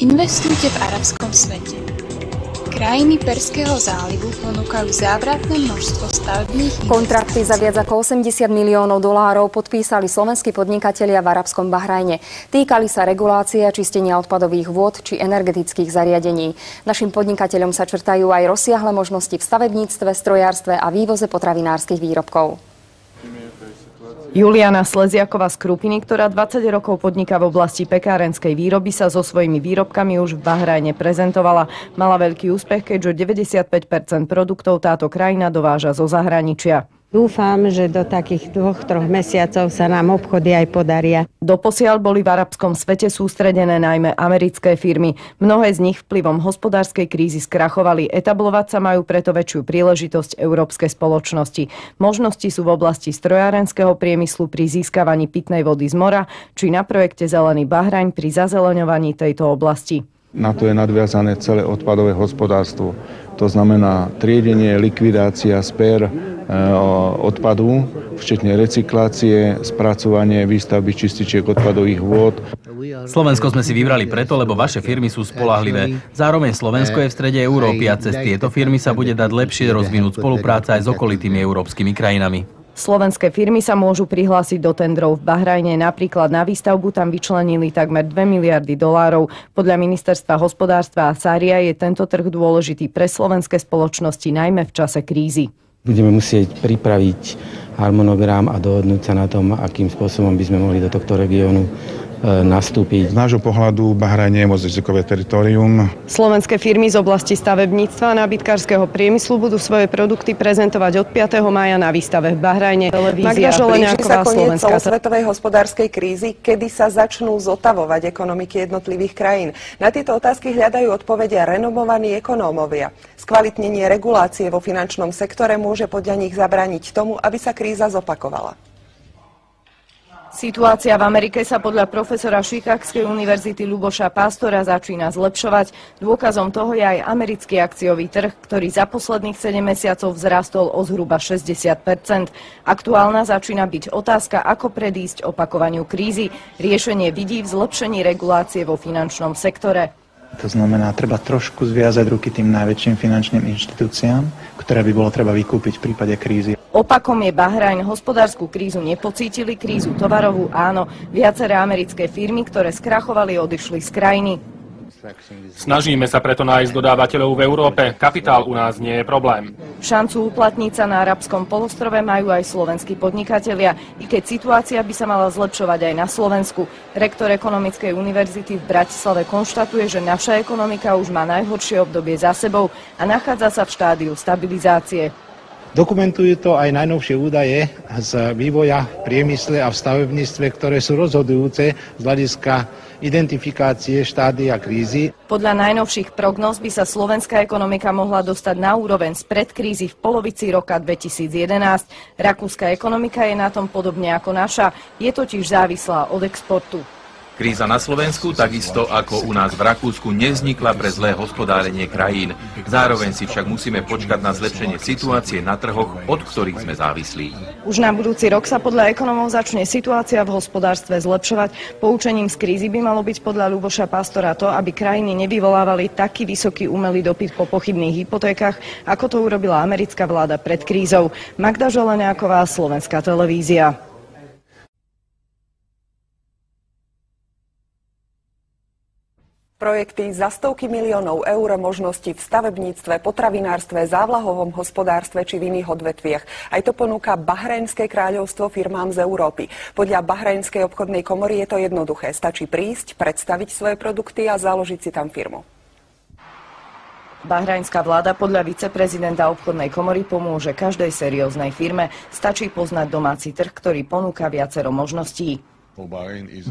Investujte v arabskom svete. Krajiny Perského zálivu ponúkajú závratné množstvo stavebných kontrakty za viac ako $80 miliónov podpísali slovenskí podnikatelia v arabskom Bahrajne. Týkali sa regulácie a čistenia odpadových vôd či energetických zariadení. Našim podnikateľom sa črtajú aj rozsiahle možnosti v stavebníctve, strojárstve a vývoze potravinárskych výrobkov. Juliana Sleziaková z Krupiny, ktorá 20 rokov podniká v oblasti pekárenskej výroby, sa so svojimi výrobkami už v Bahrajne prezentovala. Mala veľký úspech, keďže 95% produktov táto krajina dováža zo zahraničia. Dúfam, že do takých 2-3 mesiacov sa nám obchody aj podaria. Doposiaľ boli v arabskom svete sústredené najmä americké firmy. Mnohé z nich vplyvom hospodárskej krízy skrachovali. Etablovať sa majú preto väčšiu príležitosť európske spoločnosti. Možnosti sú v oblasti strojárenského priemyslu pri získavaní pitnej vody z mora, či na projekte Zelený Bahrajn pri zazeleňovaní tejto oblasti. Na to je nadviazané celé odpadové hospodárstvo. To znamená triedenie, likvidácia, spér odpadu, včetne recyklácie, spracovanie, výstavby čističiek odpadových vôd. Slovensko sme si vybrali preto, lebo vaše firmy sú spoľahlivé. Zároveň Slovensko je v strede Európy a cez tieto firmy sa bude dať lepšie rozvinúť spolupráca aj s okolitými európskymi krajinami. Slovenské firmy sa môžu prihlásiť do tendrov v Bahrajne. Napríklad na výstavbu tam vyčlenili takmer $2 miliardy. Podľa ministerstva hospodárstva a Sária je tento trh dôležitý pre slovenské spoločnosti, najmä v čase krízy. Budeme musieť pripraviť harmonogram a dohodnúť sa na tom, akým spôsobom by sme mohli do tohto regiónu nastúpiť. Z nášho pohľadu Bahrajn je moc rizikové teritorium. Slovenské firmy z oblasti stavebníctva a nábytkárskeho priemyslu budú svoje produkty prezentovať od 5. mája na výstave v Bahrajne. Magda Želeňáková, koniec celosvetovej hospodárskej krízy, kedy sa začnú zotavovať ekonomiky jednotlivých krajín. Na tieto otázky hľadajú odpovedia renomovaní ekonómovia. Skvalitnenie regulácie vo finančnom sektore môže podľa nich zabrániť tomu, aby sa kríza zopakovala. Situácia v Amerike sa podľa profesora Chicagskej univerzity Ľuboša Pastora začína zlepšovať. Dôkazom toho je aj americký akciový trh, ktorý za posledných 7 mesiacov vzrastol o zhruba 60%. Aktuálna začína byť otázka, ako predísť opakovaniu krízy. Riešenie vidí v zlepšení regulácie vo finančnom sektore. To znamená, treba trošku zviazať ruky tým najväčším finančným inštitúciám, ktoré by bolo treba vykúpiť v prípade krízy. Opakom je Bahrajn. Hospodárskú krízu nepocítili, krízu tovarovú áno. Viaceré americké firmy, ktoré skrachovali, odišli z krajiny. Snažíme sa preto nájsť dodávateľov v Európe. Kapitál u nás nie je problém. Šancu uplatniť sa na arabskom polostrove majú aj slovenskí podnikatelia, i keď situácia by sa mala zlepšovať aj na Slovensku. Rektor Ekonomickej univerzity v Bratislave konštatuje, že naša ekonomika už má najhoršie obdobie za sebou a nachádza sa v štádiu stabilizácie. Dokumentujú to aj najnovšie údaje z vývoja v priemysle a v stavebníctve, ktoré sú rozhodujúce z hľadiska identifikácie štádia krízy. Podľa najnovších prognóz by sa slovenská ekonomika mohla dostať na úroveň spred krízy v polovici roka 2011. Rakúska ekonomika je na tom podobne ako naša, je totiž závislá od exportu. Kríza na Slovensku, takisto ako u nás v Rakúsku, nevznikla pre zlé hospodárenie krajín. Zároveň si však musíme počkať na zlepšenie situácie na trhoch, od ktorých sme závislí. Už na budúci rok sa podľa ekonomov začne situácia v hospodárstve zlepšovať. Poučením z krízy by malo byť podľa Ľuboša Pastora to, aby krajiny nevyvolávali taký vysoký umelý dopyt po pochybných hypotékach, ako to urobila americká vláda pred krízou. Magda Želeňáková, Slovenská televízia. Projekty za stovky miliónov eur, možnosti v stavebníctve, potravinárstve, závlahovom hospodárstve či v iných odvetviach. Aj to ponúka Bahrajnské kráľovstvo firmám z Európy. Podľa Bahrajnskej obchodnej komory je to jednoduché. Stačí prísť, predstaviť svoje produkty a založiť si tam firmu. Bahrajnská vláda podľa viceprezidenta obchodnej komory pomôže každej serióznej firme. Stačí poznať domáci trh, ktorý ponúka viacero možností.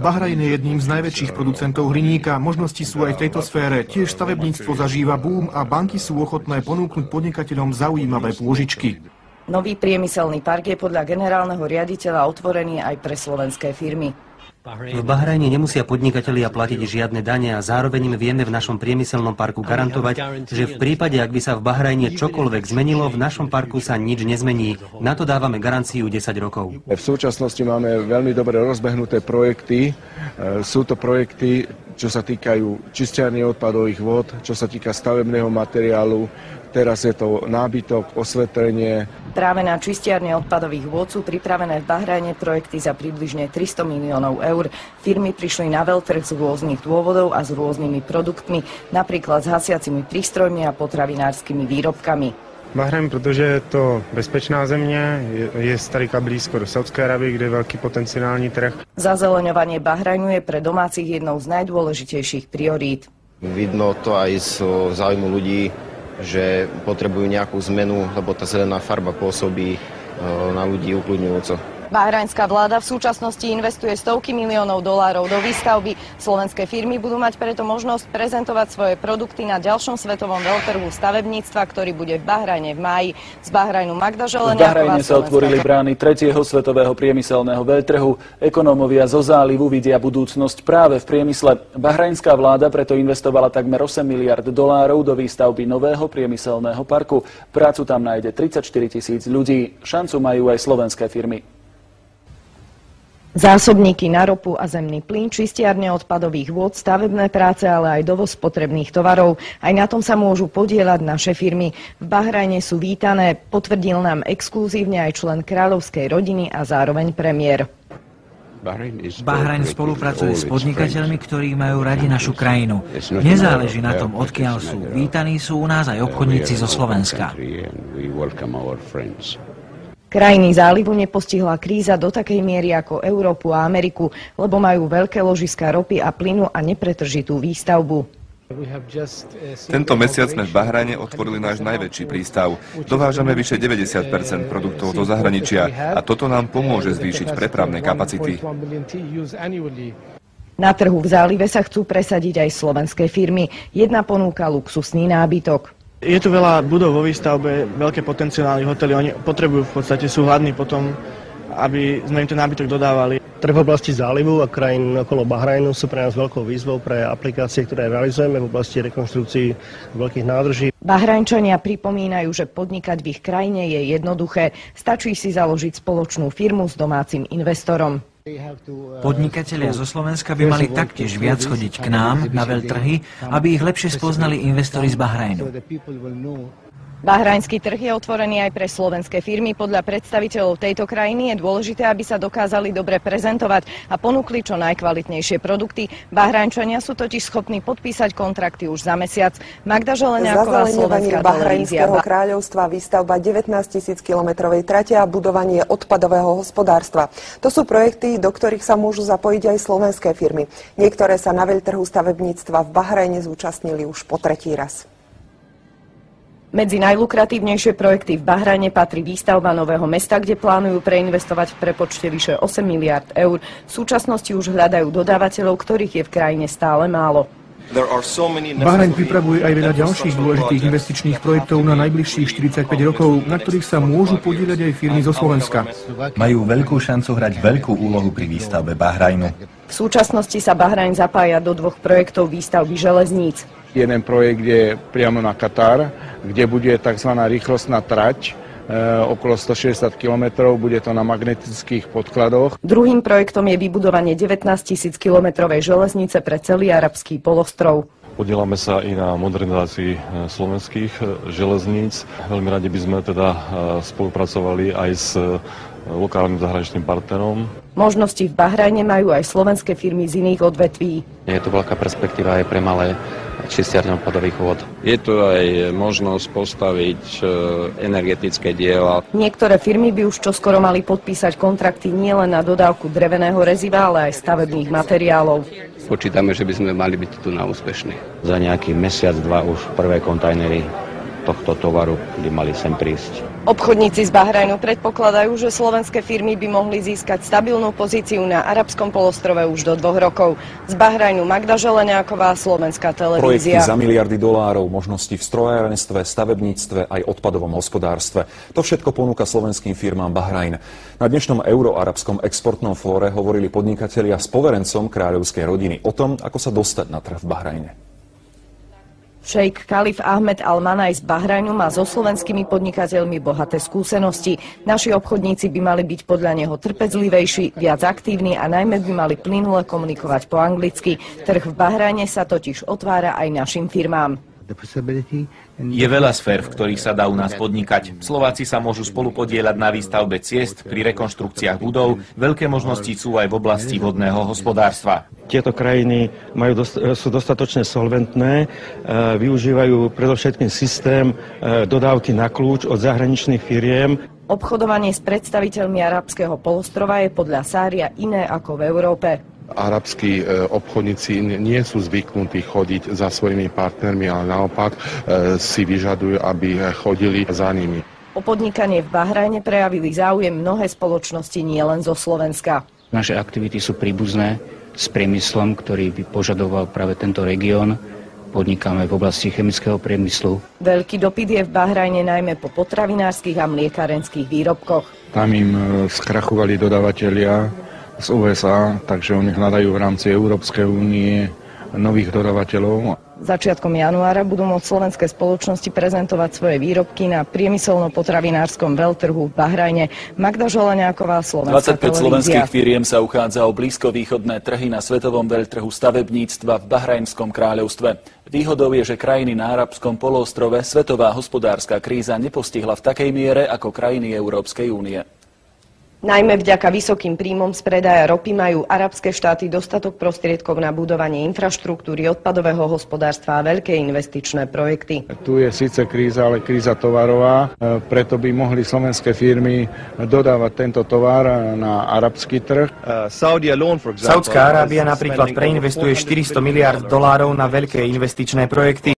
Bahrajn je jedným z najväčších producentov hliníka. Možnosti sú aj v tejto sfére. Tiež stavebníctvo zažíva boom a banky sú ochotné ponúknuť podnikateľom zaujímavé pôžičky. Nový priemyselný park je podľa generálneho riaditeľa otvorený aj pre slovenské firmy. V Bahrajne nemusia podnikatelia platiť žiadne dane a zároveň im vieme v našom priemyselnom parku garantovať, že v prípade, ak by sa v Bahrajne čokoľvek zmenilo, v našom parku sa nič nezmení. Na to dávame garanciu 10 rokov. V súčasnosti máme veľmi dobre rozbehnuté projekty. Sú to projekty čo sa týkajú čistiarní odpadových vôd, čo sa týka stavebného materiálu. Teraz je to nábytok, osvetlenie. Práve na čistiarne odpadových vôd sú pripravené v Bahrajne projekty za približne 300 miliónov eur. Firmy prišli na veľtrh z rôznych dôvodov a s rôznymi produktmi, napríklad s hasiacimi prístrojmi a potravinárskymi výrobkami. Bahrajn, protože je to bezpečná země, je starýka blízko do Saudské Arábie, kde je veľký potenciálny trh. Zazeleňovanie Bahrajnu je pre domácich jednou z najdôležitejších priorít. Vidno to aj z záujmu ľudí, že potrebujú nejakú zmenu, lebo tá zelená farba pôsobí na ľudí ukľudňujúco. Bahrajnská vláda v súčasnosti investuje stovky miliónov dolárov do výstavby. Slovenské firmy budú mať preto možnosť prezentovať svoje produkty na ďalšom svetovom veľtrhu stavebníctva, ktorý bude v Bahrajne v máji. Z Bahrajnu Magda Želeniaková. V Bahrajne sa otvorili brány 3. svetového priemyselného veľtrhu. Ekonómovia zo zálivu vidia budúcnosť práve v priemysle. Bahrajnská vláda preto investovala takmer 8 miliard dolárov do výstavby nového priemyselného parku. Prácu tam nájde 34 000 ľudí. Šancu majú aj slovenské firmy. Zásobníky na ropu a zemný plyn, čistiarne odpadových vôd, stavebné práce, ale aj dovoz potrebných tovarov. Aj na tom sa môžu podieľať naše firmy. V Bahrajne sú vítané, potvrdil nám exkluzívne aj člen kráľovskej rodiny a zároveň premiér. Bahrajn spolupracuje s podnikateľmi, ktorí majú radi našu krajinu. Nezáleží na tom, odkiaľ sú. Vítaní sú u nás aj obchodníci zo Slovenska. Krajiny zálivu nepostihla kríza do takej miery ako Európu a Ameriku, lebo majú veľké ložiská ropy a plynu a nepretržitú výstavbu. Tento mesiac sme v Bahrajne otvorili náš najväčší prístav. Dovážame vyše 90% produktov do zahraničia a toto nám pomôže zvýšiť prepravné kapacity. Na trhu v zálive sa chcú presadiť aj slovenské firmy. Jedna ponúka luxusný nábytok. Je tu veľa budov vo výstavbe, veľké potenciálne hotely, oni potrebujú v podstate, sú hladní potom, aby sme im ten nábytok dodávali. Trh v oblasti zálivu a krajín okolo Bahrajnu sú pre nás veľkou výzvou pre aplikácie, ktoré realizujeme v oblasti rekonštrukcií veľkých nádrží. Bahrajnčania pripomínajú, že podnikať v ich krajine je jednoduché. Stačí si založiť spoločnú firmu s domácim investorom. Podnikatelia zo Slovenska by mali taktiež viac chodiť k nám na veľtrhy, aby ich lepšie spoznali investori z Bahrajnu. Bahrajnský trh je otvorený aj pre slovenské firmy. Podľa predstaviteľov tejto krajiny je dôležité, aby sa dokázali dobre prezentovať a ponúkli čo najkvalitnejšie produkty. Bahrajnčania sú totiž schopní podpísať kontrakty už za mesiac. Magda Želeniaková, Slovenská televízia. Bahrajnského kráľovstva, výstavba 19 000 kilometrovej trate a budovanie odpadového hospodárstva. To sú projekty, do ktorých sa môžu zapojiť aj slovenské firmy. Niektoré sa na veľtrhu stavebníctva v Bahrajne zúčastnili už po tretí raz. Medzi najlukratívnejšie projekty v Bahrajne patrí výstavba nového mesta, kde plánujú preinvestovať v prepočte vyše 8 miliard eur. V súčasnosti už hľadajú dodávateľov, ktorých je v krajine stále málo. Bahrajn pripravuje aj veľa ďalších dôležitých investičných projektov na najbližších 45 rokov, na ktorých sa môžu podieľať aj firmy zo Slovenska. Majú veľkú šancu hrať veľkú úlohu pri výstavbe Bahrajnu. V súčasnosti sa Bahrajn zapája do 2 projektov výstavby železníc. Jeden projekt je priamo na Katar, kde bude tzv. Rýchlostná trať, okolo 160 km, bude to na magnetických podkladoch. Druhým projektom je vybudovanie 19 000 kilometrovej železnice pre celý arabský polostrov. Podielame sa i na modernizácii slovenských železníc. Veľmi radi by sme teda spolupracovali aj s lokálnym zahraničným partnerom. Možnosti v Bahrajne majú aj slovenské firmy z iných odvetví. Je to veľká perspektíva aj pre malé čistiarne odpadových vôd. Je tu aj možnosť postaviť energetické diela. Niektoré firmy by už čoskoro mali podpísať kontrakty nielen na dodávku dreveného reziva, ale aj stavebných materiálov. Počítame, že by sme mali byť tu na úspešní. Za nejaký mesiac, 2 už prvé kontajnery tohto tovaru by mali sem prísť. Obchodníci z Bahrajnu predpokladajú, že slovenské firmy by mohli získať stabilnú pozíciu na arabskom polostrove už do 2 rokov. Z Bahrajnu Magda Želeniaková, Slovenská televízia. Projekty za miliardy dolárov, možnosti v strojárenstve, stavebníctve aj odpadovom hospodárstve. To všetko ponúka slovenským firmám Bahrajn. Na dnešnom euroarabskom exportnom fóre hovorili podnikatelia s poverencom kráľovskej rodiny o tom, ako sa dostať na trh v Bahrajne. Šejk Kalif Ahmed Al-Manaj z Bahrajnu má so slovenskými podnikateľmi bohaté skúsenosti. Naši obchodníci by mali byť podľa neho trpezlivejší, viac aktívni a najmä by mali plynule komunikovať po anglicky. Trh v Bahrajne sa totiž otvára aj našim firmám. Je veľa sfér, v ktorých sa dá u nás podnikať. Slováci sa môžu spolupodieľať na výstavbe ciest, pri rekonštrukciách budov. Veľké možnosti sú aj v oblasti vodného hospodárstva. Tieto krajiny sú dostatočne solventné, využívajú predovšetkým systém dodávky na kľúč od zahraničných firiem. Obchodovanie s predstaviteľmi arabského polostrova je podľa Sária iné ako v Európe. Arabskí obchodníci nie sú zvyknutí chodiť za svojimi partnermi, ale naopak si vyžadujú, aby chodili za nimi. O podnikanie v Bahrajne prejavili záujem mnohé spoločnosti nielen zo Slovenska. Naše aktivity sú príbuzné s priemyslom, ktorý by požadoval práve tento región. Podnikáme v oblasti chemického priemyslu. Veľký dopyt je v Bahrajne najmä po potravinárskych a mliekarenských výrobkoch. Tam im skrachovali dodavatelia z USA, takže oni hľadajú v rámci Európskej únie nových dodávateľov. Začiatkom januára budú môcť slovenské spoločnosti prezentovať svoje výrobky na priemyselno-potravinárskom veľtrhu v Bahrajne. Magda Želeňáková, Slovenská 25 slovenských firiem sa uchádza o blízkovýchodné trhy na svetovom veľtrhu stavebníctva v Bahrajnskom kráľovstve. Výhodou je, že krajiny na arabskom poloostrove svetová hospodárska kríza nepostihla v takej miere ako krajiny Európskej únie. Najmä vďaka vysokým príjmom z predaja ropy majú arabské štáty dostatok prostriedkov na budovanie infraštruktúry, odpadového hospodárstva a veľké investičné projekty. Tu je síce kríza, ale kríza tovarová, preto by mohli slovenské firmy dodávať tento tovar na arabský trh. Saudská Arábia napríklad preinvestuje $400 miliárd na veľké investičné projekty.